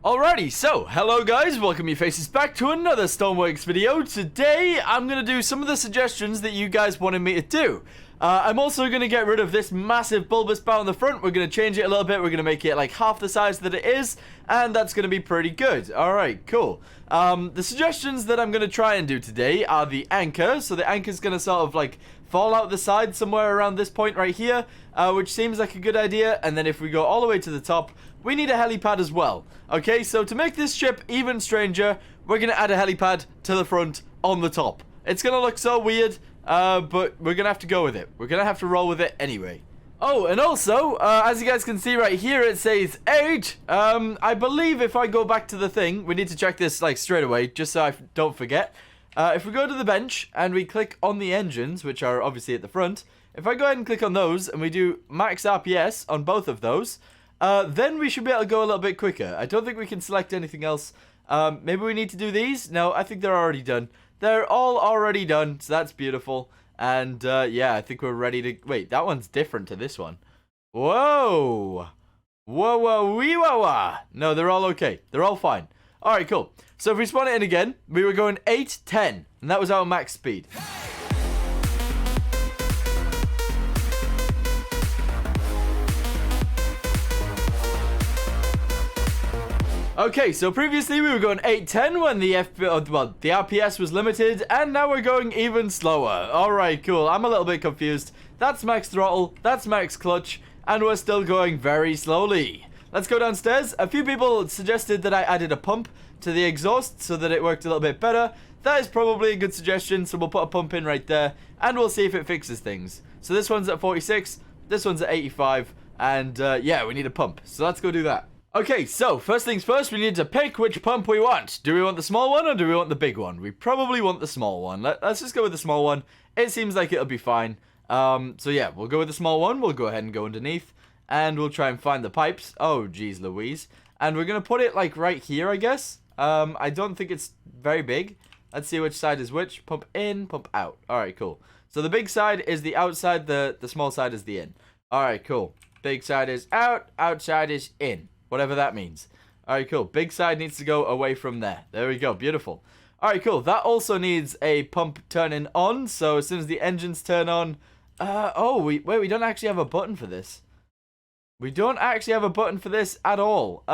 Alrighty, so, hello guys, welcome your faces back to another Stormworks video. Today, I'm going to do some of the suggestions that you guys wanted me to do. I'm also going to get rid of this massive bulbous bow in the front. We're going to change it a little bit. We're going to make it like half the size that it is, and that's going to be pretty good. Alright, cool. The suggestions that I'm going to try and do today are the anchor. So the anchor's going to sort of like fall out the side somewhere around this point right here, which seems like a good idea. And then if we go all the way to the top, we need a helipad as well. Okay, so to make this ship even stranger, we're going to add a helipad to the front on the top. It's going to look so weird, but we're going to have to go with it. We're going to have to roll with it anyway. Oh, and also, as you guys can see right here, it says 8. I believe if I go back to the thing, we need to check this like straight away, just so I don't forget. If we go to the bench and we click on the engines, which are obviously at the front, if I go ahead and click on those and we do max RPS on both of those, then we should be able to go a little bit quicker. I don't think we can select anything else. Maybe we need to do these? No, I think they're already done. They're all already done, so that's beautiful. And, yeah, I think we're ready to... Wait, that one's different to this one. Whoa! Whoa, whoa, wee, wah, wah. No, they're all okay. They're all fine. Alright, cool. So if we spawn it in again, we were going 8, 10. And that was our max speed. Okay, so previously we were going 810 when the the RPS was limited, and now we're going even slower. Alright, cool. I'm a little bit confused. That's max throttle, that's max clutch, and we're still going very slowly. Let's go downstairs. A few people suggested that I added a pump to the exhaust so that it worked a little bit better. That is probably a good suggestion, so we'll put a pump in right there, and we'll see if it fixes things. So this one's at 46, this one's at 85, and yeah, we need a pump. So let's go do that. Okay, so first things first, we need to pick which pump we want. Do we want the small one or do we want the big one? We probably want the small one. Let's just go with the small one. It seems like it'll be fine. So yeah, we'll go with the small one. We'll go ahead and go underneath and we'll try and find the pipes. Oh, geez Louise. And we're going to put it like right here, I guess. I don't think it's very big. Let's see which side is which. Pump in, pump out. All right, cool. So the big side is the outside, the small side is the in. All right, cool. Big side is out, outside is in. Whatever that means. Alright, cool. Big side needs to go away from there. There we go. Beautiful. Alright, cool. That also needs a pump turning on. So as soon as the engines turn on... we don't actually have a button for this. We don't actually have a button for this at all.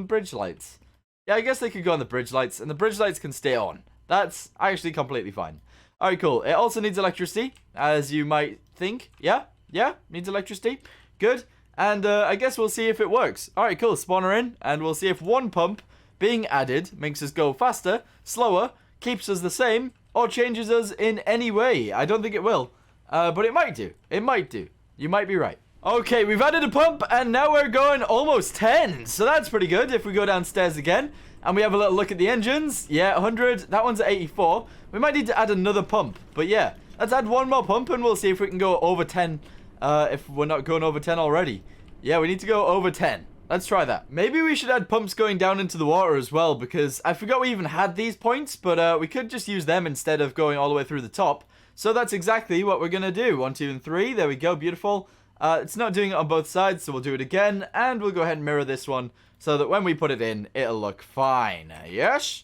Bridge lights. Yeah, I guess they could go on the bridge lights. And the bridge lights can stay on. That's actually completely fine. Alright, cool. It also needs electricity, as you might think. Yeah? Yeah? Needs electricity. Good. And I guess we'll see if it works. Alright, cool. Spawner in. And we'll see if one pump being added makes us go faster, slower, keeps us the same, or changes us in any way. I don't think it will. But it might do. It might do. You might be right. Okay, we've added a pump, and now we're going almost 10. So that's pretty good. If we go downstairs again, and we have a little look at the engines. Yeah, 100. That one's at 84. We might need to add another pump. But yeah, let's add one more pump, and we'll see if we can go over 10. If we're not going over 10 already. Yeah, we need to go over 10. Let's try that. Maybe we should add pumps going down into the water as well, because I forgot we even had these points, but we could just use them instead of going all the way through the top. So that's exactly what we're going to do. 1, 2, and 3. There we go. Beautiful. It's not doing it on both sides, so we'll do it again. And we'll go ahead and mirror this one so that when we put it in, it'll look fine. Yes?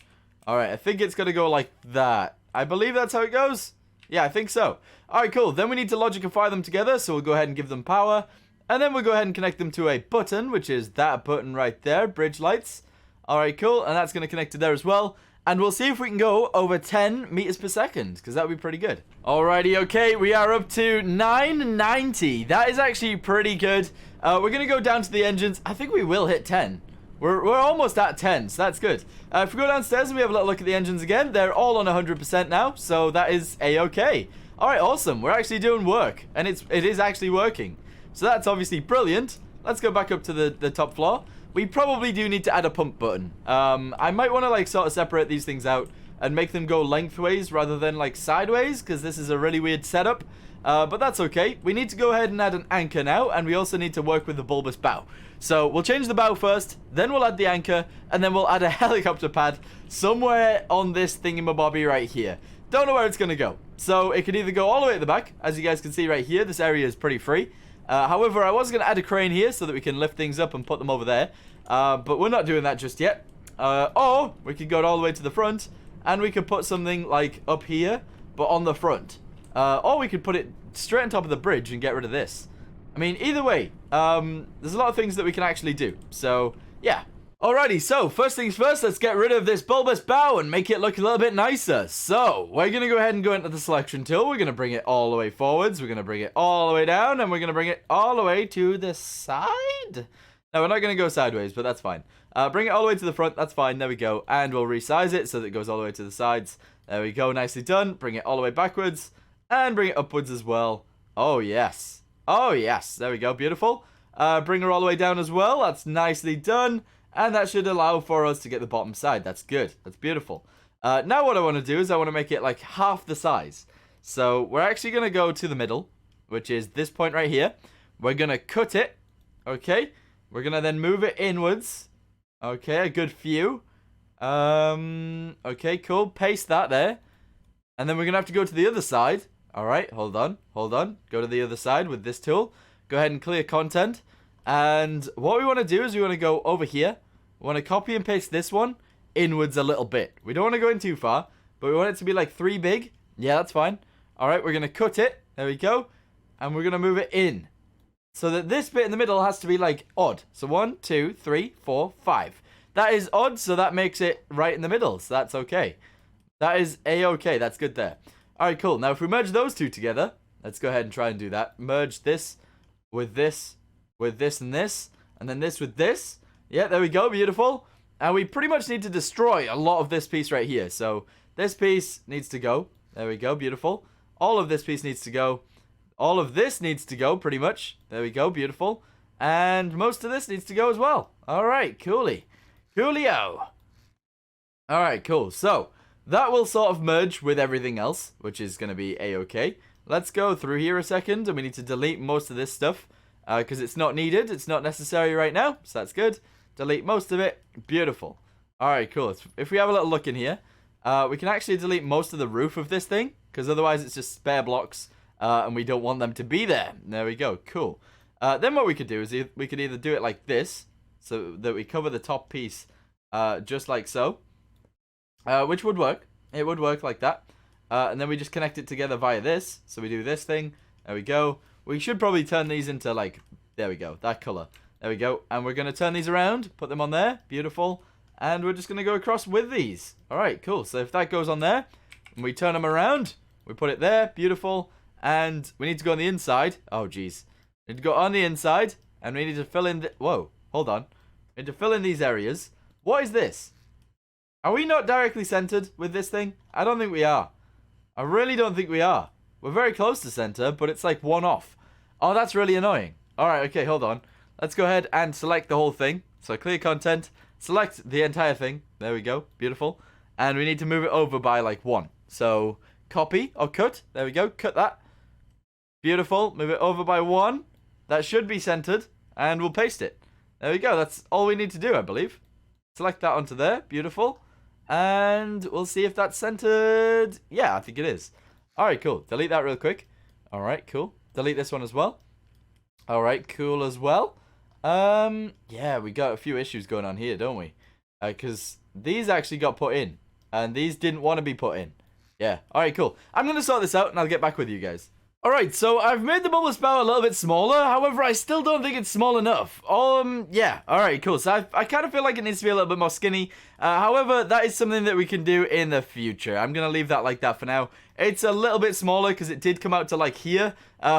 Alright, I think it's going to go like that. I believe that's how it goes. Yeah, I think so. Alright, cool. Then we need to logicify them together, so we'll go ahead and give them power. And then we'll go ahead and connect them to a button, which is that button right there, bridge lights. Alright, cool. And that's going to connect to there as well. And we'll see if we can go over 10 meters per second, because that would be pretty good. Alrighty, okay. We are up to 990. That is actually pretty good. We're going to go down to the engines. I think we will hit 10. We're almost at 10, so that's good. If we go downstairs and we have a little look at the engines again, they're all on 100% now, so that is a-okay. Alright, awesome. We're actually doing work, and it is actually working. So that's obviously brilliant. Let's go back up to the top floor. We probably do need to add a pump button. I might want to like sort of separate these things out and make them go lengthways rather than like sideways, because this is a really weird setup. But that's okay. We need to go ahead and add an anchor now, and we also need to work with the bulbous bow. So we'll change the bow first, then we'll add the anchor, and then we'll add a helicopter pad somewhere on this thingamabobby right here. Don't know where it's going to go. So it could either go all the way at the back, as you guys can see right here. This area is pretty free. However, I was going to add a crane here so that we can lift things up and put them over there. But we're not doing that just yet. Or we could go all the way to the front, and we could put something like up here, but on the front. Or we could put it straight on top of the bridge and get rid of this. I mean, either way, there's a lot of things that we can actually do. So, yeah. Alrighty, so first things first, let's get rid of this bulbous bow and make it look a little bit nicer. So, we're going to go ahead and go into the selection tool. We're going to bring it all the way forwards. We're going to bring it all the way down, and we're going to bring it all the way to the side. No, we're not going to go sideways, but that's fine. Bring it all the way to the front. That's fine. There we go. And we'll resize it so that it goes all the way to the sides. There we go. Nicely done. Bring it all the way backwards and bring it upwards as well. Oh, yes. Oh, yes. There we go. Beautiful. Bring her all the way down as well. That's nicely done. And that should allow for us to get the bottom side. That's good. That's beautiful. Now what I want to do is I want to make it like half the size. So we're actually going to go to the middle, which is this point right here. We're going to cut it. Okay. We're going to then move it inwards. Okay, a good few. Okay, cool. Paste that there. And then we're going to have to go to the other side. All right, hold on. Hold on. Go to the other side with this tool. Go ahead and clear content. And what we want to do is we want to go over here. We want to copy and paste this one inwards a little bit. We don't want to go in too far, but we want it to be like 3 big. Yeah, that's fine. All right, we're going to cut it. There we go. And we're going to move it in. So that this bit in the middle has to be like odd. So 1, 2, 3, 4, 5. That is odd, so that makes it right in the middle. So that's okay. That is a-okay. That's good there. All right, cool. Now, if we merge those two together, let's go ahead and try and do that. Merge this with this. With this and this, and then this with this. Yeah, there we go, beautiful. And we pretty much need to destroy a lot of this piece right here. So this piece needs to go. There we go, beautiful. All of this piece needs to go. All of this needs to go, pretty much. There we go, beautiful. And most of this needs to go as well. All right, coolie. Coolio. All right, cool. So that will sort of merge with everything else, which is going to be a-okay. Let's go through here a second, and we need to delete most of this stuff. Because it's not needed. It's not necessary right now. So that's good. Delete most of it. Beautiful. Alright, cool. If we have a little look in here, we can actually delete most of the roof of this thing. Because otherwise it's just spare blocks. And we don't want them to be there. There we go. Cool. Then what we could do is we could either do it like this. So that we cover the top piece just like so. Which would work. It would work like that. And then we just connect it together via this. So we do this thing. There we go. We should probably turn these into, like, there we go, that color. There we go. And we're going to turn these around, put them on there. Beautiful. And we're just going to go across with these. All right, cool. So if that goes on there, and we turn them around, we put it there. Beautiful. And we need to go on the inside. Oh, geez. We need to go on the inside, and we need to fill in whoa, hold on. We need to fill in these areas. What is this? Are we not directly centered with this thing? I don't think we are. I really don't think we are. We're very close to center, but it's like one off. Oh, that's really annoying. All right, okay, hold on. Let's go ahead and select the whole thing. So clear content, select the entire thing. There we go, beautiful. And we need to move it over by like 1. So copy or cut. There we go, cut that. Beautiful, move it over by 1. That should be centered, and we'll paste it. There we go, that's all we need to do, I believe. Select that onto there, beautiful. And we'll see if that's centered. Yeah, I think it is. Alright, cool. Delete that real quick. Alright, cool. Delete this one as well. Alright, cool as well. Yeah, we got a few issues going on here, don't we? Because these actually got put in. And these didn't want to be put in. Yeah, alright, cool. I'm going to sort this out and I'll get back with you guys. Alright, so I've made the bulbous bow a little bit smaller. However, I still don't think it's small enough. Yeah. Alright, cool. So I kind of feel like it needs to be a little bit more skinny. However, that is something that we can do in the future. I'm going to leave that like that for now. It's a little bit smaller because it did come out to like here,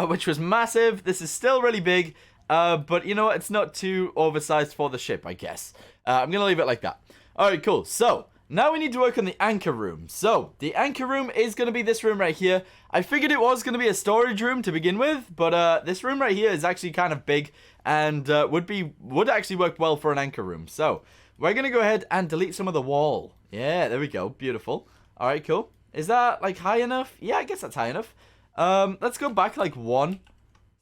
which was massive. This is still really big. But you know what? It's not too oversized for the ship, I guess. I'm going to leave it like that. Alright, cool. So now we need to work on the anchor room. So the anchor room is going to be this room right here. I figured it was going to be a storage room to begin with, but this room right here is actually kind of big and would actually work well for an anchor room. So we're going to go ahead and delete some of the wall. Yeah, there we go. Beautiful. All right, cool. Is that like high enough? Yeah, I guess that's high enough. Let's go back like 1.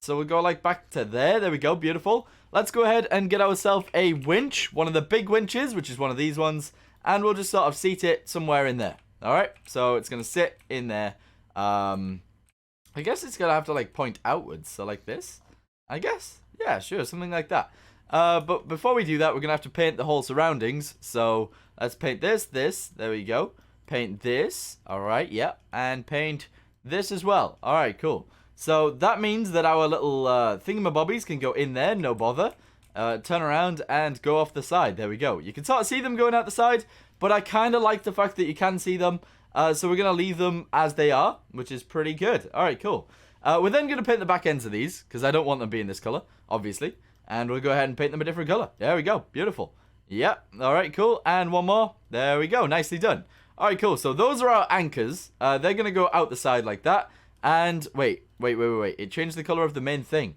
So we'll go like back to there. There we go. Beautiful. Let's go ahead and get ourselves a winch, one of the big winches, which is one of these ones. And we'll just sort of seat it somewhere in there. Alright, so it's going to sit in there. I guess it's going to have to like point outwards. So like this, I guess. Yeah, sure, something like that. But before we do that, we're going to have to paint the whole surroundings. So let's paint this. There we go. Paint this. All right, yeah. And paint this as well. All right, cool. So that means that our little thingamabobbies can go in there, no bother. Turn around and go off the side. There we go. You can sort of see them going out the side, but I kind of like the fact that you can see them. So we're going to leave them as they are, which is pretty good. All right, cool. We're then going to paint the back ends of these, because I don't want them being this color, obviously. And we'll go ahead and paint them a different color. There we go. Beautiful. Yep. All right, cool. And one more. There we go. Nicely done. All right, cool. So those are our anchors. They're going to go out the side like that. And wait. It changed the color of the main thing.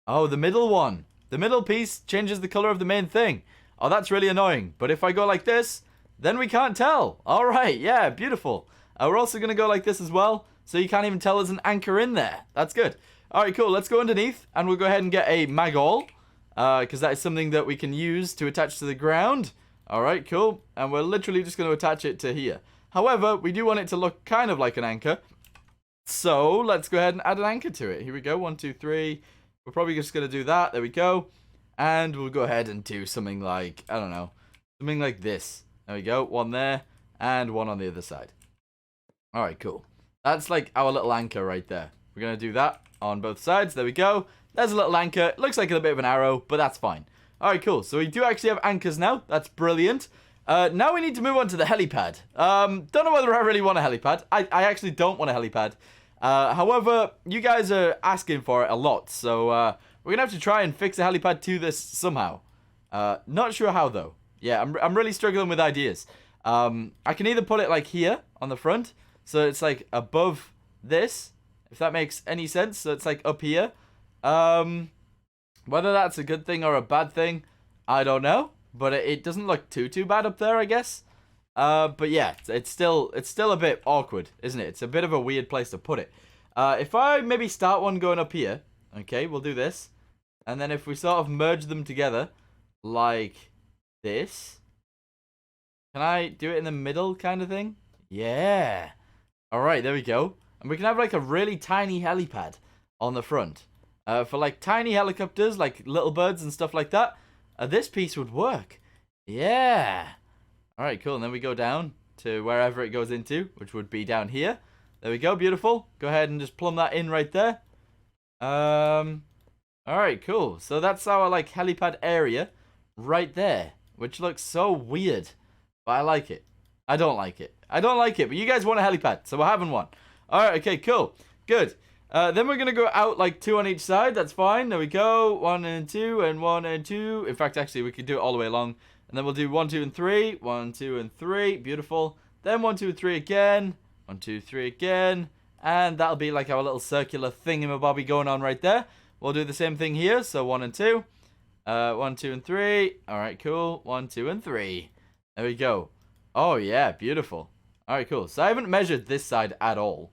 Oh, the middle one. The middle piece changes the color of the main thing. Oh, that's really annoying. But if I go like this, then we can't tell. All right. Yeah, beautiful. We're also going to go like this as well. So you can't even tell there's an anchor in there. That's good. All right, cool. Let's go underneath. And we'll go ahead and get a magall. Because that is something that we can use to attach to the ground. All right, cool. And we're literally just going to attach it to here. However, we do want it to look kind of like an anchor. So let's go ahead and add an anchor to it. Here we go. 1, 2, 3. We're probably just going to do that. There we go. And we'll go ahead and do something like, I don't know, something like this. There we go. One there and one on the other side. All right, cool. That's like our little anchor right there. We're going to do that on both sides. There we go. There's a little anchor. It looks like a bit of an arrow, but that's fine. All right, cool. So we do actually have anchors now. That's brilliant. Now we need to move on to the helipad. Don't know whether I really want a helipad. I actually don't want a helipad. However, you guys are asking for it a lot. So we're going to have to try and fix a helipad to this somehow. Not sure how, though. Yeah, I'm really struggling with ideas. I can either put it like here on the front. So it's like above this, if that makes any sense. So it's like up here. Whether that's a good thing or a bad thing, I don't know. But it doesn't look too bad up there, I guess. But yeah, it's still a bit awkward, isn't it? It's a bit of a weird place to put it. If I maybe start one going up here, okay, we'll do this. And then if we sort of merge them together, like this. Can I do it in the middle kind of thing? Yeah. All right, there we go. And we can have like a really tiny helipad on the front. For like tiny helicopters, like little birds and stuff like that, this piece would work. Yeah. All right, cool. And then we go down to wherever it goes into, which would be down here. There we go. Beautiful. Go ahead and just plumb that in right there. All right, cool. So that's our like helipad area right there, which looks so weird, but I like it. I don't like it. I don't like it, but you guys want a helipad, so we're having one. All right, okay, cool. Good. Then we're going to go out like 2 on each side. That's fine. There we go. 1 and 2 and 1 and 2. In fact, actually, we could do it all the way along. And then we'll do 1, 2, and 3. 1, 2, and 3. Beautiful. Then 1, 2, 3 again. 1, 2, 3 again. And that'll be like our little circular thingamabobby going on right there. We'll do the same thing here. So 1 and 2. 1, 2, and 3. All right, cool. 1, 2, and 3. There we go. Oh, yeah. Beautiful. All right, cool. So I haven't measured this side at all.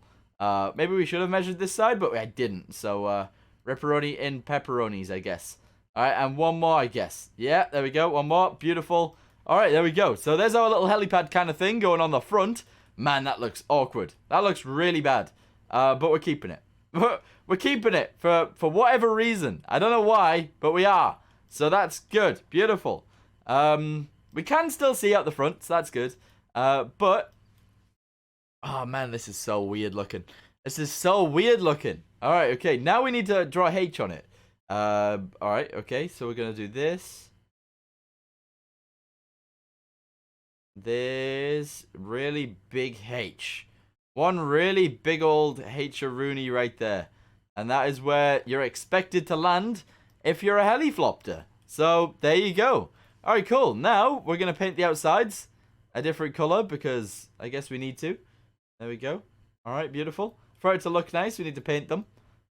Maybe we should have measured this side, but I didn't. So, ripperoni in pepperonis, I guess. All right, and one more, I guess. Yeah, there we go. One more. Beautiful. All right, there we go. So there's our little helipad kind of thing going on the front. Man, that looks awkward. That looks really bad. But we're keeping it. We're keeping it for whatever reason. I don't know why, but we are. So that's good. Beautiful. We can still see out the front, so that's good. But oh man, this is so weird looking. This is so weird looking. All right, okay. Now we need to draw a H on it. All right, okay. So we're gonna do this. This really big H. One really big old H-a-rooney right there. And that is where you're expected to land if you're a heliflopter. So there you go. All right, cool. Now we're gonna paint the outsides a different color because I guess we need to. There we go. All right, beautiful. For it to look nice, we need to paint them.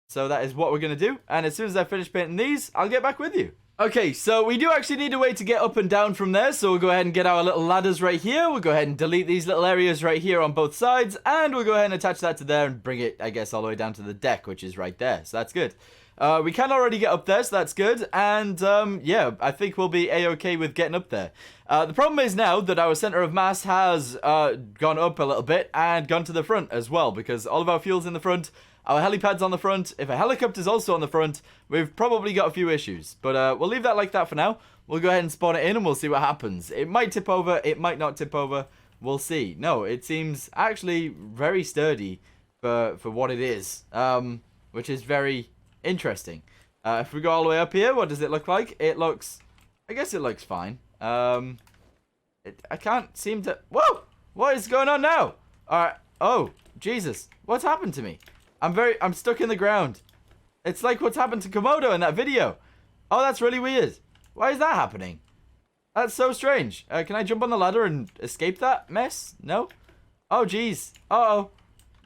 So that is what we're going to do. And as soon as I finish painting these, I'll get back with you. Okay, so we do actually need a way to get up and down from there. So we'll go ahead and get our little ladders right here. We'll go ahead and delete these little areas right here on both sides. And we'll go ahead and attach that to there and bring it, I guess, all the way down to the deck, which is right there. So that's good. We can already get up there, so that's good. And, yeah, I think we'll be A-okay with getting up there. The problem is now that our center of mass has gone up a little bit and gone to the front as well, because all of our fuel's in the front. Our helipad's on the front. If a helicopter's also on the front, we've probably got a few issues. But we'll leave that like that for now. We'll go ahead and spawn it in and we'll see what happens. It might tip over. It might not tip over. We'll see. No, it seems actually very sturdy for what it is, which is very interesting. If we go all the way up here, what does it look like? It looks... I guess it looks fine. I can't seem to... Whoa! What is going on now? Alright. Oh, Jesus. What's happened to me? I'm stuck in the ground. It's like what's happened to Komodo in that video. Oh, that's really weird. Why is that happening? That's so strange. Can I jump on the ladder and escape that mess? No? Oh, jeez. Uh-oh.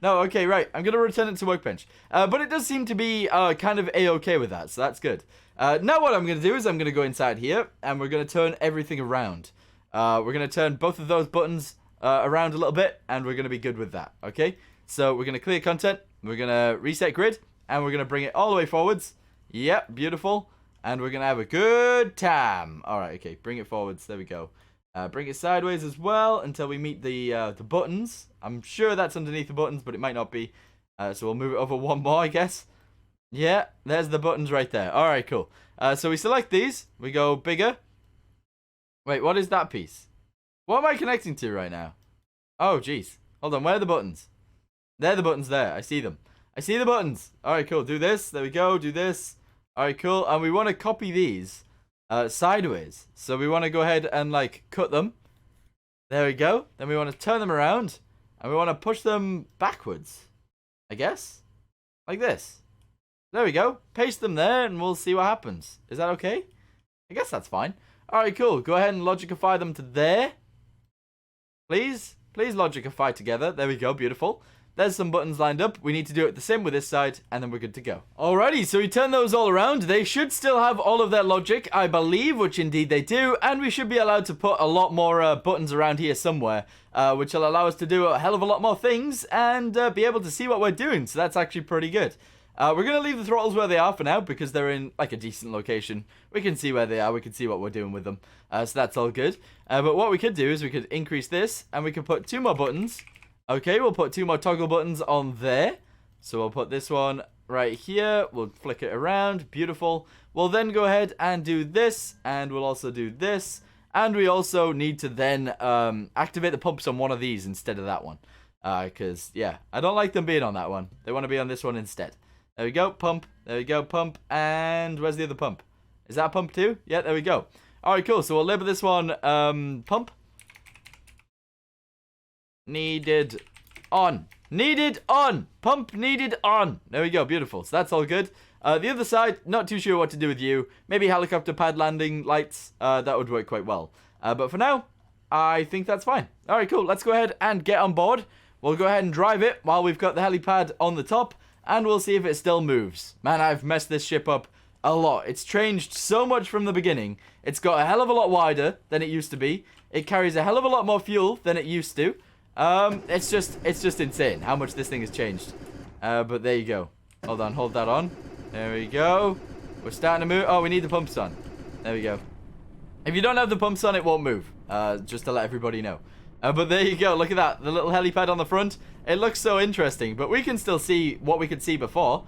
No, okay, right. I'm going to return it to workbench. But it does seem to be kind of A-okay with that, so that's good. Now what I'm going to do is I'm going to go inside here, and we're going to turn everything around. We're going to turn both of those buttons around a little bit, and we're going to be good with that, okay? So we're going to clear content, we're going to reset grid, and we're going to bring it all the way forwards. Yep, beautiful. And we're going to have a good time. All right, okay, bring it forwards. There we go. Bring it sideways as well until we meet the buttons. I'm sure that's underneath the buttons, but it might not be. So we'll move it over one more, I guess. Yeah, there's the buttons right there. All right, cool. So we select these. We go bigger. Wait, what is that piece? What am I connecting to right now? Oh, jeez. Hold on, where are the buttons? They're the buttons there. I see them. I see the buttons. All right, cool. Do this. There we go. Do this. All right, cool. And we want to copy these sideways. So we want to go ahead and, like, cut them. There we go. Then we want to turn them around. And we want to push them backwards, I guess. Like this. There we go. Paste them there and we'll see what happens. Is that okay? I guess that's fine. All right, cool. Go ahead and logicify them to there. Please. Please logicify together. There we go. Beautiful. There's some buttons lined up. We need to do it the same with this side, and then we're good to go. Alrighty, so we turn those all around. They should still have all of their logic, I believe, which indeed they do, and we should be allowed to put a lot more buttons around here somewhere, which will allow us to do a hell of a lot more things, and be able to see what we're doing, so that's actually pretty good. We're going to leave the throttles where they are for now, because they're in, like, a decent location. We can see where they are, we can see what we're doing with them, so that's all good. But what we could do is we could increase this, and we could put 2 more buttons. Okay, we'll put 2 more toggle buttons on there. So we'll put this one right here. We'll flick it around. Beautiful. We'll then go ahead and do this. And we'll also do this. And we also need to then activate the pumps on one of these instead of that one. Because, yeah, I don't like them being on that one. They want to be on this one instead. There we go. Pump. There we go. Pump. And where's the other pump? Is that a pump too? Yeah, there we go. All right, cool. So we'll label this one pump. Needed on. Needed on. Pump needed on. There we go. Beautiful. So that's all good. The other side, not too sure what to do with you. Maybe helicopter pad landing lights. That would work quite well. But for now, I think that's fine. All right, cool. Let's go ahead and get on board. We'll go ahead and drive it while we've got the helipad on the top. And we'll see if it still moves. Man, I've messed this ship up a lot. It's changed so much from the beginning. It's got a hell of a lot wider than it used to be. It carries a hell of a lot more fuel than it used to. It's just insane how much this thing has changed. But there you go. Hold on, hold that on. There we go. We're starting to move. Oh, we need the pumps on. There we go. If you don't have the pumps on, it won't move. Just to let everybody know. But there you go. Look at that. The little helipad on the front. It looks so interesting. But we can still see what we could see before.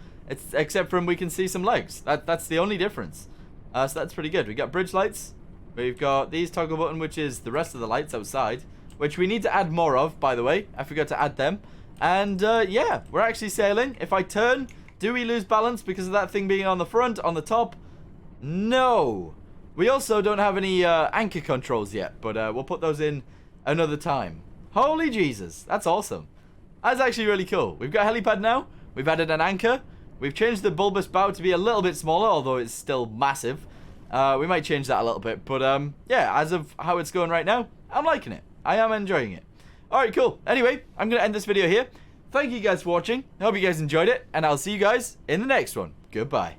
Except from we can see some legs. That's the only difference. So that's pretty good. We got bridge lights. We've got these toggle button, which is the rest of the lights outside. Which we need to add more of, by the way. I forgot to add them. And, yeah, we're actually sailing. If I turn, do we lose balance because of that thing being on the front, on the top? No. We also don't have any anchor controls yet, but we'll put those in another time. Holy Jesus, that's awesome. That's actually really cool. We've got a helipad now. We've added an anchor. We've changed the bulbous bow to be a little bit smaller, although it's still massive. We might change that a little bit, but yeah, as of how it's going right now, I'm liking it. I am enjoying it. Alright, cool. Anyway, I'm going to end this video here. Thank you guys for watching. I hope you guys enjoyed it, and I'll see you guys in the next one. Goodbye.